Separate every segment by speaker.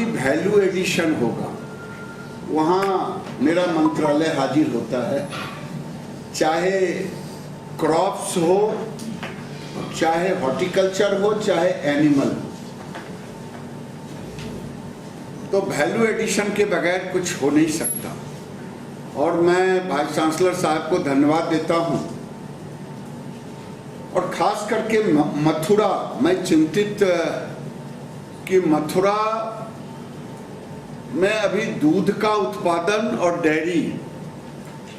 Speaker 1: भी value addition होगा, वहाँ मेरा मंत्रालय हाजिर होता है, चाहे क्रॉप्स हो, चाहे हॉर्टिकल्चर हो, चाहे एनिमल। तो वैल्यू एडिशन के बगैर कुछ हो नहीं सकता। और मैं वाइस चांसलर साहब को धन्यवाद देता हूँ, और खास करके मथुरा, मैं चिंतित कि मथुरा में अभी दूध का उत्पादन और डेयरी,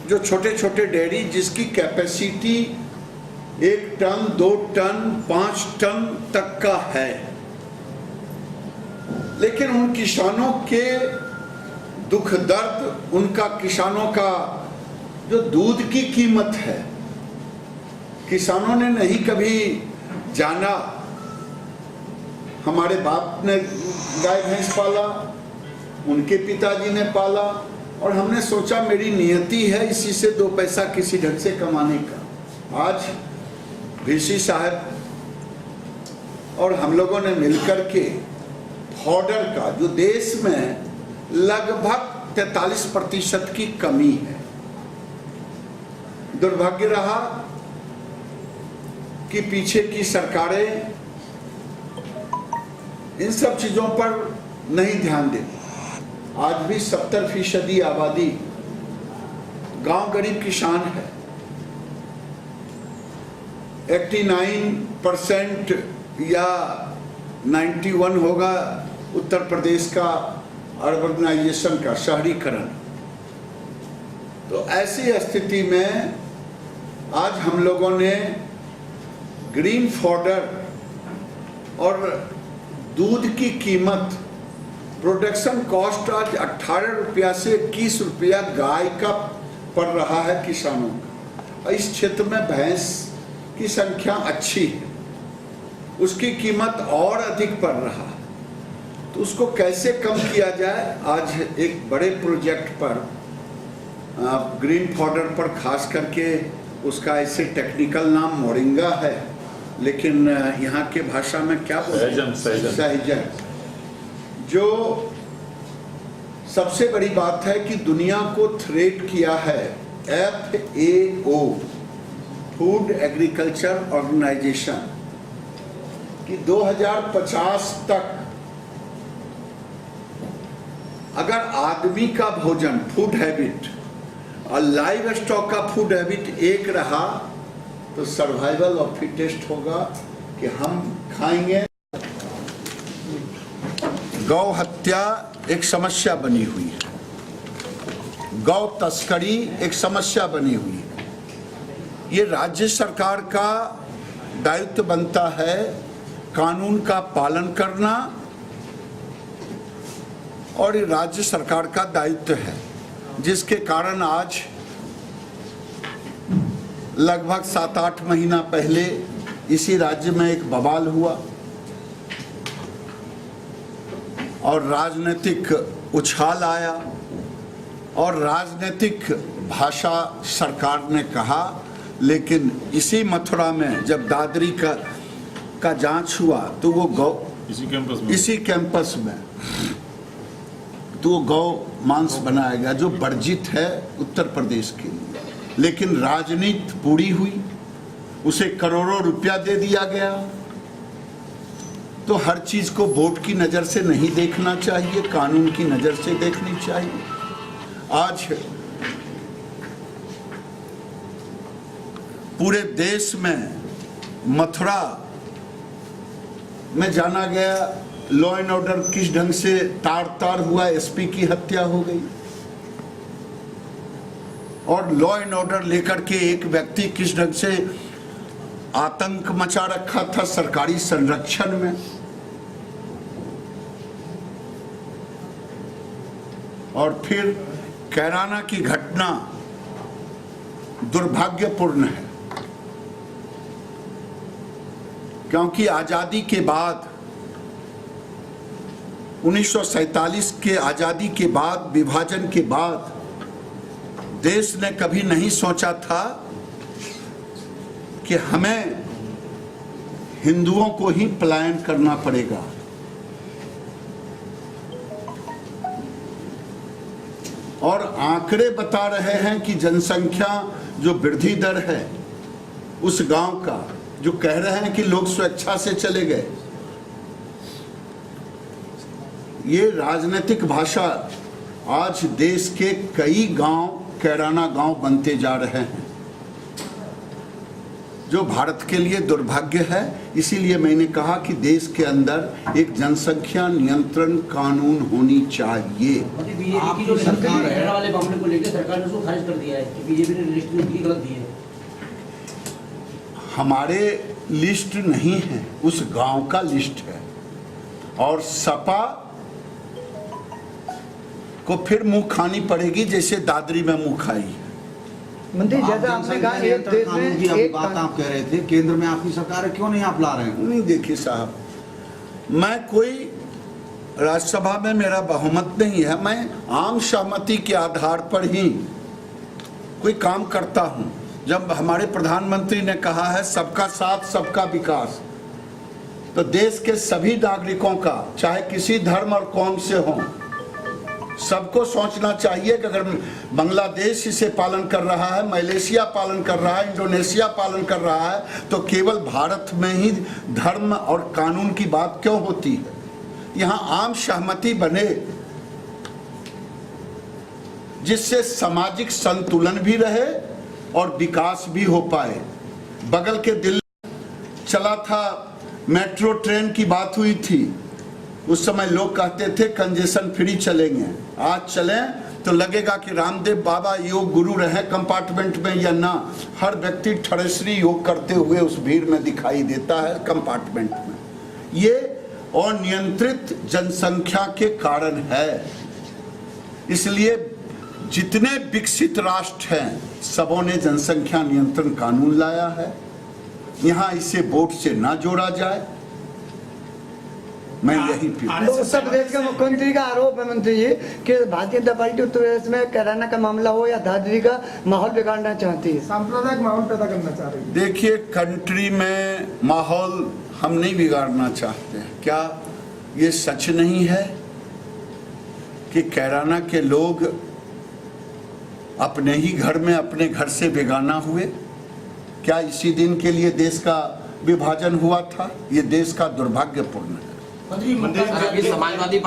Speaker 1: जो छोटे छोटे डेयरी जिसकी कैपेसिटी 1 टन, 2 टन, 5 टन तक का है, लेकिन उन किसानों के दुख दर्द, उनका किसानों का जो दूध की कीमत है, किसानों ने नहीं कभी जाना। हमारे बाप ने गाय भैंस पाला, उनके पिताजी ने पाला, और हमने सोचा मेरी नियति है इसी से 2 पैसा किसी ढंग से कमाने का। आज वीसी साहब और हम लोगों ने मिलकर के फॉडर का, जो देश में लगभग 43% की कमी है, दुर्भाग्य रहा कि पीछे की सरकारें इन सब चीजों पर नहीं ध्यान देती। आज भी 70% आबादी गांव गरीब किसान है। 89% या 91 होगा उत्तर प्रदेश का अर्बनाइजेशन का, शहरीकरण। तो ऐसी स्थिति में आज हम लोगों ने ग्रीन फॉडर और दूध की कीमत, प्रोडक्शन कॉस्ट आज 18 रुपया से 21 रुपया गाय का पड़ रहा है किसानों का। इस क्षेत्र में भैंस की संख्या अच्छी है, उसकी कीमत और अधिक पड़ रहा है। तो उसको कैसे कम किया जाए, आज एक बड़े प्रोजेक्ट पर, ग्रीन फॉडर पर खास करके, उसका ऐसे टेक्निकल नाम मोरिंगा है, लेकिन यहाँ के भाषा में क्या सहजन, जो सबसे बड़ी बात है कि दुनिया को थ्रेट किया है FAO, फूड एग्रीकल्चर ऑर्गेनाइजेशन, कि 2050 तक अगर आदमी का भोजन, फूड हैबिट, और लाइव स्टॉक का फूड हैबिट एक रहा तो सर्वाइवल ऑफ फिटेस्ट होगा, कि हम खाएंगे। गौ हत्या एक समस्या बनी हुई है, गौ तस्करी एक समस्या बनी हुई है। ये राज्य सरकार का दायित्व बनता है कानून का पालन करना, और ये राज्य सरकार का दायित्व है, जिसके कारण आज लगभग 7-8 महीना पहले इसी राज्य में एक बवाल हुआ और राजनीतिक उछाल आया, और राजनीतिक भाषा सरकार ने कहा। लेकिन इसी मथुरा में जब दादरी का जांच हुआ तो वो गौ, इसी कैंपस में तो गौ मांस बनाया गया, जो वर्जित है उत्तर प्रदेश के लिए। लेकिन राजनीति पूरी हुई, उसे करोड़ों रुपया दे दिया गया। तो हर चीज को वोट की नजर से नहीं देखना चाहिए, कानून की नजर से देखनी चाहिए। आज पूरे देश में मथुरा में जाना गया, लॉ एंड ऑर्डर किस ढंग से तार हुआ, SP की हत्या हो गई, और लॉ एंड ऑर्डर लेकर के एक व्यक्ति किस ढंग से आतंक मचा रखा था सरकारी संरक्षण में। और फिर कैराना की घटना दुर्भाग्यपूर्ण है, क्योंकि आजादी के बाद 1947 के आजादी के बाद, विभाजन के बाद देश ने कभी नहीं सोचा था कि हमें हिंदुओं को ही पलायन करना पड़ेगा। आंकड़े बता रहे हैं कि जनसंख्या जो वृद्धि दर है उस गांव का, जो कह रहे हैं कि लोग स्वेच्छा से चले गए, ये राजनीतिक भाषा आज देश के कई गांव कैराना गांव बनते जा रहे हैं, जो भारत के लिए दुर्भाग्य है। इसीलिए मैंने कहा कि देश के अंदर एक जनसंख्या नियंत्रण कानून होनी चाहिए।
Speaker 2: बीजेपी की जो सरकार है वाले मामले को लेकर सरकार ने उसको खारिज कर दिया है कि बीजेपी ने लिस्ट में गलत दी है।
Speaker 1: हमारे लिस्ट नहीं है, उस गांव का लिस्ट है, और सपा को फिर मुंह खानी पड़ेगी जैसे दादरी में मुंह खाई।
Speaker 3: मंत्री, जैसा आपने कहा एक देश में एक
Speaker 4: बात आप कह रहे थे, केंद्र में आपकी सरकार है, क्यों नहीं आप ला रहे हैं?
Speaker 1: नहीं, देखिए साहब, मैं कोई राज्यसभा में मेरा बहुमत नहीं है, मैं आम सहमति के आधार पर ही कोई काम करता हूं। जब हमारे प्रधानमंत्री ने कहा है सबका साथ सबका विकास, तो देश के सभी नागरिकों का, चाहे किसी धर्म और कौम से हो, सबको सोचना चाहिए कि अगर बांग्लादेश इसे पालन कर रहा है, मलेशिया पालन कर रहा है, इंडोनेशिया पालन कर रहा है, तो केवल भारत में ही धर्म और कानून की बात क्यों होती है? यहाँ आम सहमति बने जिससे सामाजिक संतुलन भी रहे और विकास भी हो पाए। बगल के दिल्ली चला था, मेट्रो ट्रेन की बात हुई थी, उस समय लोग कहते थे कंजेशन फ्री चलेंगे। आज चलें तो लगेगा कि रामदेव बाबा योग गुरु रहे कंपार्टमेंट में या ना, हर व्यक्ति ठड़ेसरी योग करते हुए उस भीड़ में दिखाई देता है कंपार्टमेंट में। ये अनियंत्रित जनसंख्या के कारण है। इसलिए जितने विकसित राष्ट्र हैं सबों ने जनसंख्या नियंत्रण कानून लाया है। यहाँ इसे वोट से ना जोड़ा जाए, मैं यही
Speaker 3: उत्तर प्रदेश के मुख्यमंत्री का आरोप है मंत्री जी कि भारतीय जनता पार्टी उत्तर प्रदेश में कैराना का मामला हो या दादरी का, माहौल बिगाड़ना चाहती है, सांप्रदायिक माहौल पैदा करना चाह रही है।
Speaker 1: देखिए, कंट्री में माहौल हम नहीं बिगाड़ना चाहते हैं। क्या ये सच नहीं है कि कैराना के लोग अपने ही घर में अपने घर से बेगाना हुए? क्या इसी दिन के लिए देश का विभाजन हुआ था? ये देश का दुर्भाग्यपूर्ण है।
Speaker 5: अभी समाजवादी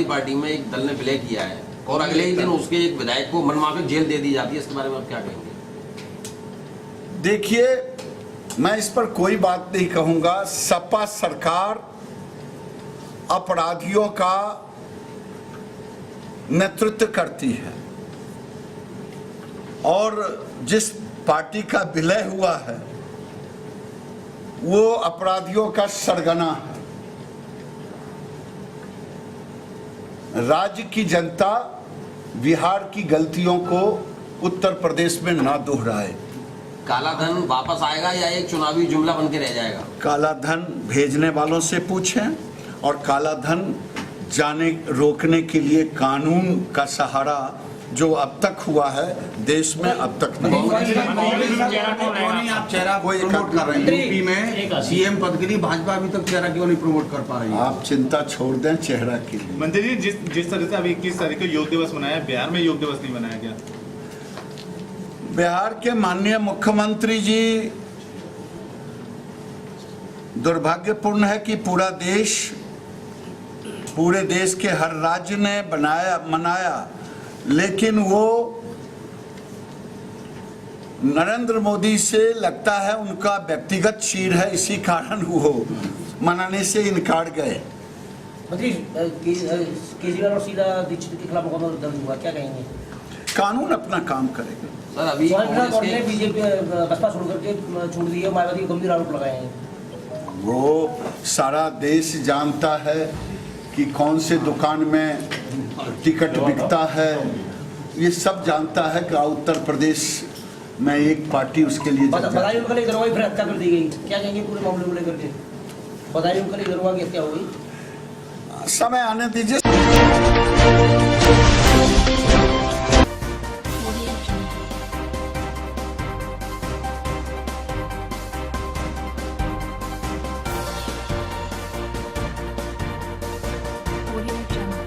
Speaker 5: पार्टी में एक दल ने विलय किया है और अगले ही दिन उसके एक विधायक को मनमाफिक जेल दे दी जाती है, इसके बारे में आप क्या कहेंगे?
Speaker 1: देखिए, मैं इस पर कोई बात नहीं कहूंगा। सपा सरकार अपराधियों का नेतृत्व करती है और जिस पार्टी का विलय हुआ है वो अपराधियों का सरगना है। राज्य की जनता बिहार की गलतियों को उत्तर प्रदेश में ना दोहराए।
Speaker 5: काला धन वापस आएगा या एक चुनावी जुमला बन के रह जाएगा? काला
Speaker 1: धन भेजने वालों से पूछें, और काला धन जाने रोकने के लिए कानून का सहारा जो अब तक हुआ है देश में, अब तक नहीं।
Speaker 4: आप चेहरा कोई प्रमोट कर रहे हैं यूपी में सीएम पद के लिए, भाजपा अभी तक चेहरा क्यों नहीं प्रमोट कर पा रही है?
Speaker 1: आप चिंता छोड़ दें चेहरा के लिए।
Speaker 6: मंत्री जी, जिस तरह से अभी 21 तारीख को योग दिवस मनाया, बिहार में योग दिवस नहीं मनाया गया?
Speaker 1: बिहार के माननीय मुख्यमंत्री जी, दुर्भाग्यपूर्ण है कि पूरे देश के हर राज्य ने मनाया, लेकिन वो नरेंद्र मोदी से लगता है उनका व्यक्तिगत चीर है, इसी कारण वो मनाने से इनकार गए।
Speaker 2: केजरीवाल और शीला दीक्षित के खिलाफ मुकदमा दर्ज हुआ, क्या कहेंगे?
Speaker 1: कानून अपना काम करेगा।
Speaker 5: सर, अभी
Speaker 2: बीजेपी बसपा छोड़ करके छोड़ दी है, मायावती को गंभीर आरोप लगाए हैं।
Speaker 1: वो सारा देश जानता है कि कौन से दुकान में टिकट बिकता है, ये सब जानता है कि उत्तर प्रदेश में एक पार्टी उसके लिए
Speaker 2: बदायूं उनका दरोगा की हत्या कर दी गई, क्या कहेंगे पूरे मामले को लेकर के? बदायूं उनका दरोगा की हत्या हो गई,
Speaker 1: समय आने दीजिए।
Speaker 7: Audio Jungle.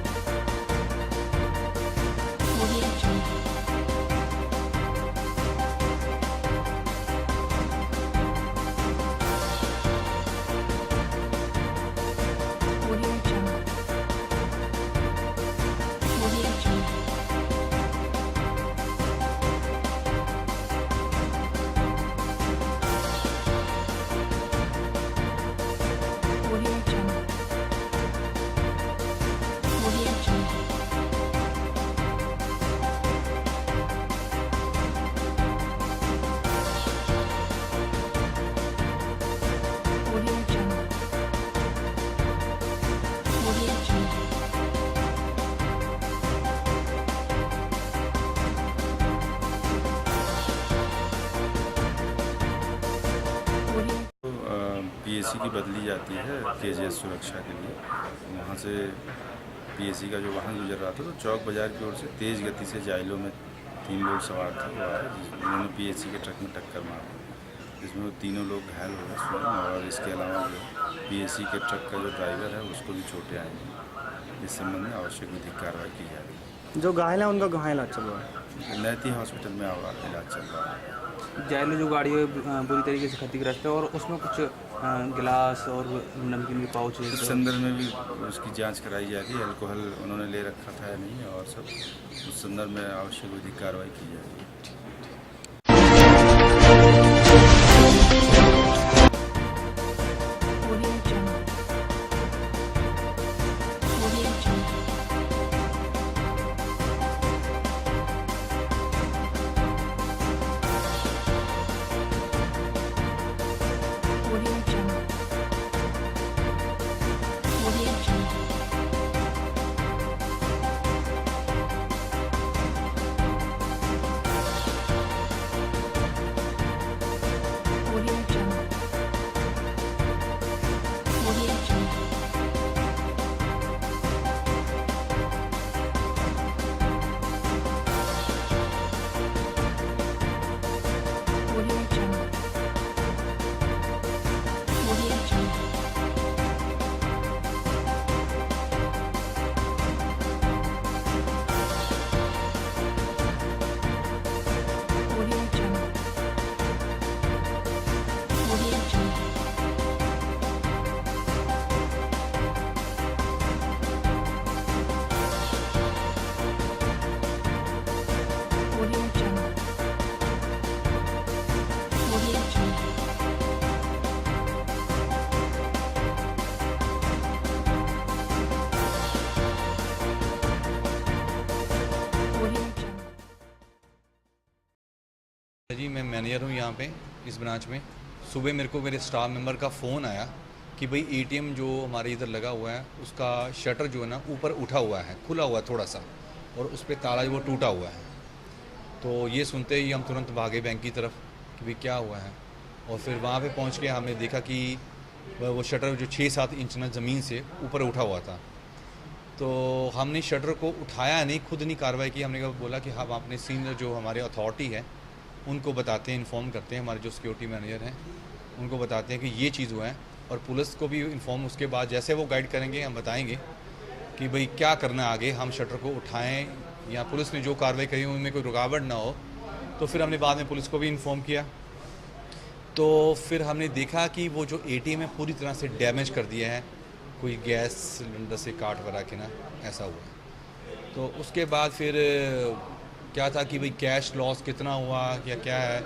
Speaker 7: पीएसी की बदली जाती है केजीएस सुरक्षा के लिए। वहाँ से पीएसी का जो वाहन गुजर रहा था तो चौक बाज़ार की ओर से तेज़ गति से जाइलो में 3 लोग सवार थे, वो आए, उन्होंने पीएसी के ट्रक में टक्कर मार दी, जिसमें वो तीनों लोग घायल हो गए स्वयं, और इसके अलावा जो पीएसी के ट्रक का जो ड्राइवर है उसको भी चोटें आई हैं। इस संबंध में आवश्यक विधिक कार्रवाई की जा रही है।
Speaker 3: जो घायल है उनका कहाँ इलाज चल रहा है?
Speaker 7: नैती हॉस्पिटल में इलाज चल रहा है।
Speaker 8: जाइलो जो गाड़ी है बुरी तरीके से क्षतिग्रस्त है और उसमें कुछ गिलास और नमकीन के पाउच है।
Speaker 7: इस संदर्भ में भी उसकी जांच कराई जा रही है, अल्कोहल उन्होंने ले रखा था या नहीं, और सब उस संदर्भ में आवश्यक विधिक कार्रवाई की जा रही है।
Speaker 9: जी मैं मैनेजर हूँ यहाँ पे इस ब्रांच में। सुबह मेरे को मेरे स्टाफ मेंबर का फ़ोन आया कि भाई एटीएम जो हमारे इधर लगा हुआ है उसका शटर जो है ना ऊपर उठा हुआ है, खुला हुआ है थोड़ा सा, और उस पर ताला वो टूटा हुआ है। तो ये सुनते ही हम तुरंत भागे बैंक की तरफ कि भाई क्या हुआ है, और फिर वहाँ पे पहुँच के हमने देखा कि वो शटर जो 6-7 इंच ना ज़मीन से ऊपर उठा हुआ था। तो हमने शटर को उठाया नहीं, खुद नहीं कार्रवाई की। हमने बोला कि हम अपने सीनियर जो हमारे अथॉरिटी है उनको बताते हैं, इन्फॉर्म करते हैं, हमारे जो सिक्योरिटी मैनेजर हैं उनको बताते हैं कि ये चीज़ हुआ है, और पुलिस को भी इन्फॉर्म उसके बाद जैसे वो गाइड करेंगे हम बताएंगे कि भाई क्या करना है आगे, हम शटर को उठाएं या पुलिस ने जो कार्रवाई करी उनमें कोई रुकावट ना हो। तो फिर हमने बाद में पुलिस को भी इन्फॉर्म किया। तो फिर हमने देखा कि वो जो एटीएम है पूरी तरह से डैमेज कर दिया है, कोई गैस सिलेंडर से काट वरा के ना ऐसा हुआ। तो उसके बाद फिर क्या था कि भाई कैश लॉस कितना हुआ या क्या है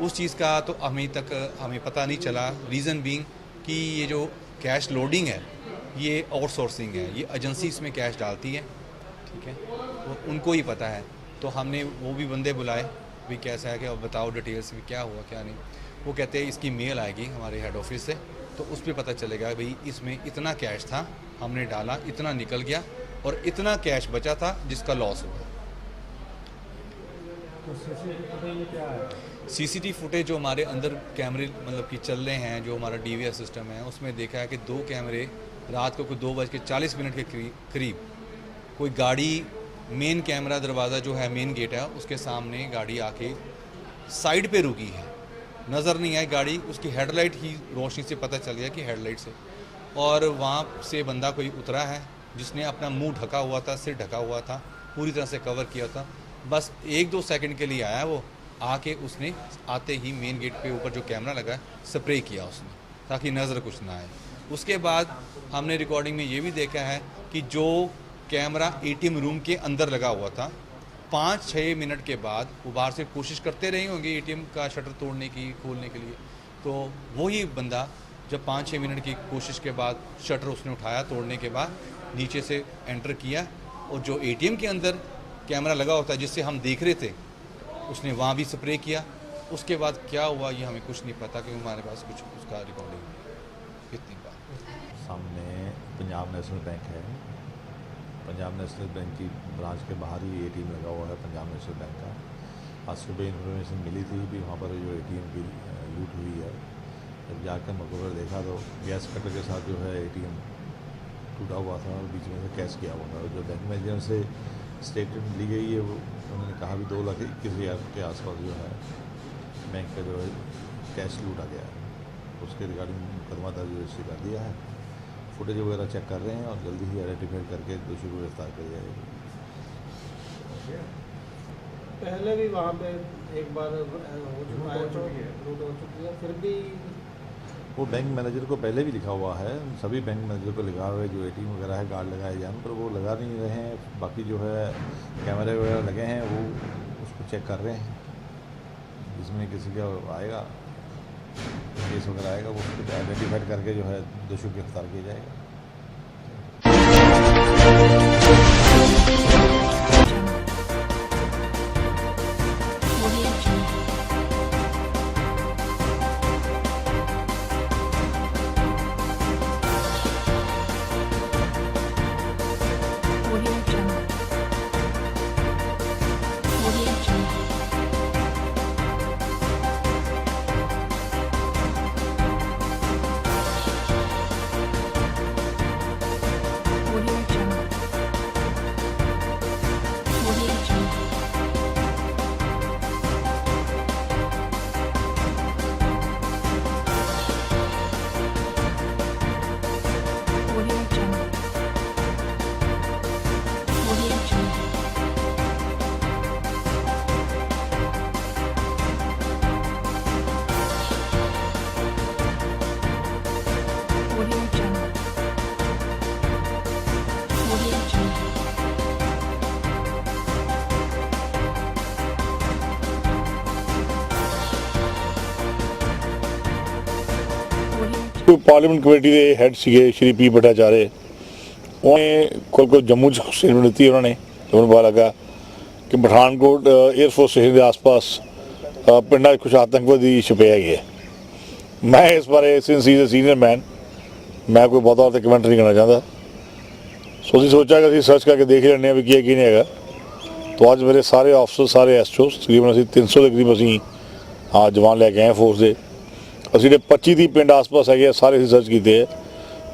Speaker 9: उस चीज़ का तो हमें पता नहीं चला। रीज़न बीइंग कि ये जो कैश लोडिंग है ये आउटसोर्सिंग है, ये एजेंसी इसमें कैश डालती है, ठीक है, वो उनको ही पता है। तो हमने वो भी बंदे बुलाए भी कैसा है कि अब बताओ डिटेल्स भी क्या हुआ क्या नहीं। वो कहते हैं इसकी मेल आएगी हमारे हेड ऑफिस से, तो उस पर पता चलेगा भाई इसमें इतना कैश था, हमने डाला, इतना निकल गया और इतना कैश बचा था जिसका लॉस हुआ। सीसीटीवी फुटेज जो हमारे अंदर कैमरे मतलब कि चल रहे हैं, जो हमारा डीवीआर सिस्टम है उसमें देखा है कि 2 कैमरे रात को 2:40 के करीब कोई गाड़ी, मेन कैमरा दरवाज़ा जो है मेन गेट है उसके सामने गाड़ी आके साइड पे रुकी है, नज़र नहीं आई गाड़ी, उसकी हेडलाइट ही रोशनी से पता चल गया कि हेडलाइट से, और वहाँ से बंदा कोई उतरा है जिसने अपना मुंह ढका हुआ था, सिर ढका हुआ था, पूरी तरह से कवर किया था। बस 1-2 सेकंड के लिए आया वो, आके उसने आते ही मेन गेट पे ऊपर जो कैमरा लगा है स्प्रे किया उसने, ताकि नज़र कुछ ना आए। उसके बाद हमने रिकॉर्डिंग में ये भी देखा है कि जो कैमरा एटीएम रूम के अंदर लगा हुआ था 5-6 मिनट के बाद वो बाहर से कोशिश करते रहे होंगे एटीएम का शटर तोड़ने की, खोलने के लिए। तो वही बंदा जब 5-6 मिनट की कोशिश के बाद शटर उसने उठाया, तोड़ने के बाद नीचे से एंटर किया, और जो एटीएम के अंदर कैमरा लगा होता है जिससे हम देख रहे थे उसने वहाँ भी स्प्रे किया। उसके बाद क्या हुआ ये हमें कुछ नहीं पता, क्योंकि हमारे पास कुछ उसका रिकॉर्डिंग नहीं। इतनी बात।
Speaker 10: सामने पंजाब नेशनल बैंक है, पंजाब नेशनल बैंक की ब्रांच के बाहर ही एटीएम लगा हुआ है पंजाब नेशनल बैंक का। आज सुबह इन्फॉर्मेशन मिली थी भी वहाँ पर जो एटीएम की लूट हुई है, जब जाकर मौके पर देखा तो गैस कटर के साथ जो है ATM टूटा हुआ था और बीच में से कैश किया हुआ था। और जो बैंक मैनेजर से स्टेटमेंट ली गई है वो उन्होंने कहा भी 2,21,000 के आसपास जो है बैंक का जो है कैश लूटा गया है। उसके रिगार्डिंग मुकदमा दर्ज रजिस्टर कर दिया है। फुटेज वगैरह चेक कर रहे हैं और जल्दी ही आइडेंटिफाई करके दोषी को गिरफ्तार कर दिया जाएगा।
Speaker 2: पहले भी वहाँ पे एक बार हो चुका है, लूट हो चुकी है, फिर भी
Speaker 10: वो बैंक मैनेजर को पहले भी लिखा हुआ है, सभी बैंक मैनेजर को लिखा हुआ है जो ATM वगैरह है गार्ड लगाए जाए, पर वो लगा नहीं रहे हैं। बाकी जो है कैमरे वगैरह लगे हैं वो उसको चेक कर रहे हैं। जिसमें किसी का आएगा केस वगैरह आएगा वो उसको आइडेंटिफाइड करके जो है दोषी को गिरफ्तार किया जाएगा।
Speaker 11: पार्लियामेंट कमेटी के हैड सीगे श्री पी भट्टाचार्य उन्होंने कोई जम्मू स्टेटमेंट दी। उन्होंने जम्मू पता लगा कि पठानकोट एयरफोर्स स्टेशन के आसपास पिंडा कुछ आतंकवादी छुपे है। मैं इस बारे since he is a senior man मैं कोई बहुत और कमेंट नहीं करना चाहता। सो ਅਸੀਂ सोचा कि सर्च करके देख लेने भी की नहीं है। तो आज मेरे सारे ऑफिसर सारे SO तकरीबन ਅਸੀਂ 300 के करीब ਅਸੀਂ जवान लैके आए फोर्स के। ਅਸੀਂ ਜਿਹੜੇ 25-30 ਪਿੰਡ ਆਸ-ਪਾਸ ਹੈਗੇ ਸਾਰੇ ਰਿਸਰਚ ਕੀਤੇ ਹੈ।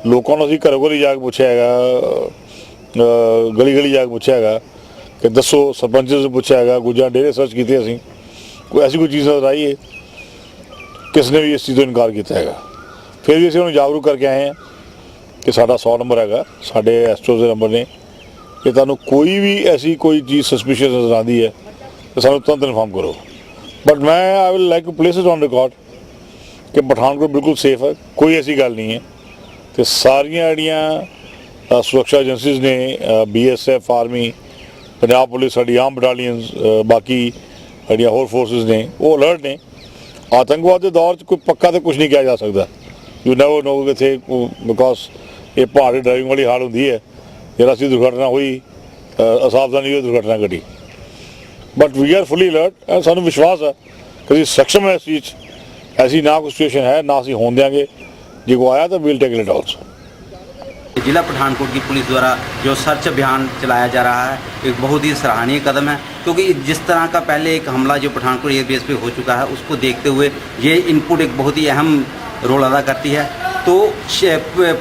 Speaker 11: ਲੋਕਾਂ ਨੂੰ ਅਸੀਂ ਘਰੋਂ ਘਰੀ ਜਾ ਕੇ ਪੁੱਛਿਆ ਹੈਗਾ, ਗਲੀ ਜਾ ਕੇ ਪੁੱਛਿਆ ਹੈਗਾ ਕਿ ਦੱਸੋ, ਸਰਪੰਚ से ਪੁੱਛਿਆ ਹੈਗਾ, ਗੁੱਜਾਂ ਡੇਰੇ ਸਰਚ ਕੀਤੇ ਅਸੀਂ, ਕੋਈ ਐਸੀ ਕੋਈ ਚੀਜ਼ ਨਜ਼ਰ ਆਈ ਹੈ किस ने भी इस चीज़ को इनकार किया हैगा। फिर भी ਅਸੀਂ ਉਹਨੂੰ ਜਾਗਰੂਕ ਕਰਕੇ ਆਏ ਹਾਂ कि साडा 100 नंबर हैगा, साडे SO ਦੇ नंबर ने कि ਤੁਹਾਨੂੰ कोई भी ऐसी कोई चीज़ सस्पिशियस नज़र आती है तो सानू तुरंत इन्फॉर्म करो। बट मैं I will like to place it on record कि पठानकोट बिल्कुल सेफ है, कोई ऐसी गल नहीं है। तो सारिया जड़ियाँ सुरक्षा एजेंसीज ने BSF army Punjab police sari आम बटालियंस बाकी जड़ियाँ होर फोर्सिस ने वो अलर्ट ने। आतंकवाद के दौर कोई पक्का तो कुछ नहीं किया जा सकता। यू नेवर नो कि थे बिकॉज ये पहाड़ी ड्राइविंग वाली हाल होंगी है जरा सी दुर्घटना हुई असावधानी हुई दुर्घटना घटी। But we are fully alert and सानू विश्वास है कि सक्षम है इस चीज़ ऐसी ना कोई सिचुएशन है ना असी होने देंगे। जो को आया तो वील टेक इट ऑल्सो।
Speaker 12: जिला पठानकोट की पुलिस द्वारा जो सर्च अभियान चलाया जा रहा है एक बहुत ही सराहनीय कदम है, क्योंकि जिस तरह का पहले एक हमला जो पठानकोट एयरबेस पे हो चुका है उसको देखते हुए ये इनपुट एक बहुत ही अहम रोल अदा करती है। तो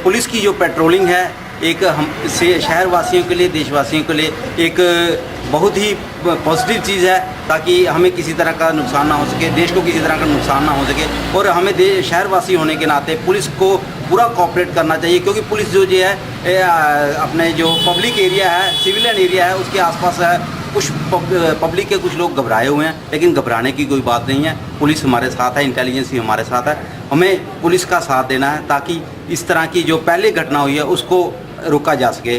Speaker 12: पुलिस की जो पेट्रोलिंग है एक हम शहर वासियों के लिए देशवासियों के लिए एक बहुत ही पॉजिटिव चीज़ है, ताकि हमें किसी तरह का नुकसान ना हो सके, देश को किसी तरह का नुकसान ना हो सके। और हमें शहरवासी होने के नाते पुलिस को पूरा कोऑपरेट करना चाहिए, क्योंकि पुलिस जो है अपने जो पब्लिक एरिया है सिविलियन एरिया है उसके आसपास है कुछ पब्लिक के कुछ लोग घबराए हुए हैं, लेकिन घबराने की कोई बात नहीं है। पुलिस हमारे साथ है, इंटेलिजेंस भी हमारे साथ है। हमें पुलिस का साथ देना है ताकि इस तरह की जो पहले घटना हुई है उसको रोका जा सके।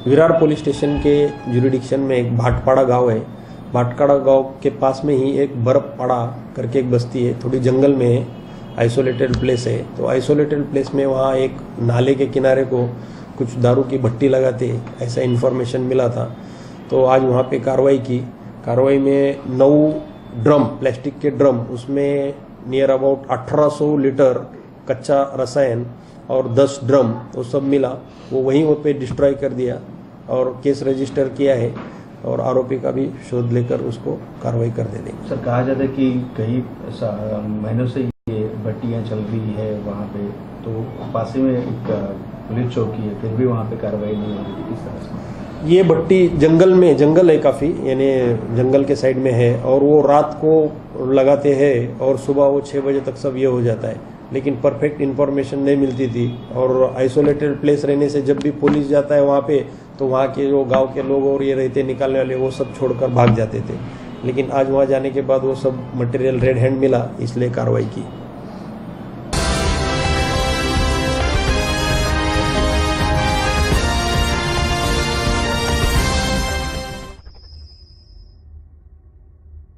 Speaker 13: विरार पुलिस स्टेशन के जुरिडिक्शन में एक भाटपाड़ा गांव है। भाटपाड़ा गांव के पास में ही एक बर्फपाड़ा करके एक बस्ती है, थोड़ी जंगल में है, आइसोलेटेड प्लेस है। तो आइसोलेटेड प्लेस में वहाँ एक नाले के किनारे को कुछ दारू की भट्टी लगाते ऐसा इन्फॉर्मेशन मिला था। तो आज वहाँ पे कार्रवाई की। कार्रवाई में 9 ड्रम, प्लास्टिक के ड्रम, उसमें नियर अबाउट 1800 लीटर कच्चा रसायन और 10 ड्रम वो सब मिला, वो वहीं पे डिस्ट्रॉय कर दिया और केस रजिस्टर किया है और आरोपी का भी शोध लेकर उसको कार्रवाई कर दे देंगे।
Speaker 14: सर, कहा जाता है कि कई महीनों से ये भट्टियाँ चल रही है वहाँ पे, तो पास में एक पुलिस चौकी है, फिर भी वहाँ पे कार्रवाई नहीं हो रही, किस तरह से?
Speaker 13: ये भट्टी जंगल है काफ़ी, यानी जंगल के साइड में है और वो रात को लगाते हैं और सुबह वो 6 बजे तक सब ये हो जाता है, लेकिन परफेक्ट इन्फॉर्मेशन नहीं मिलती थी। और आइसोलेटेड प्लेस रहने से जब भी पुलिस जाता है वहाँ पे, तो वहाँ के जो गांव के लोग और ये रहते निकालने वाले, वो सब छोड़कर भाग जाते थे। लेकिन आज वहाँ जाने के बाद वो सब मटेरियल रेड हैंड मिला, इसलिए कार्रवाई की।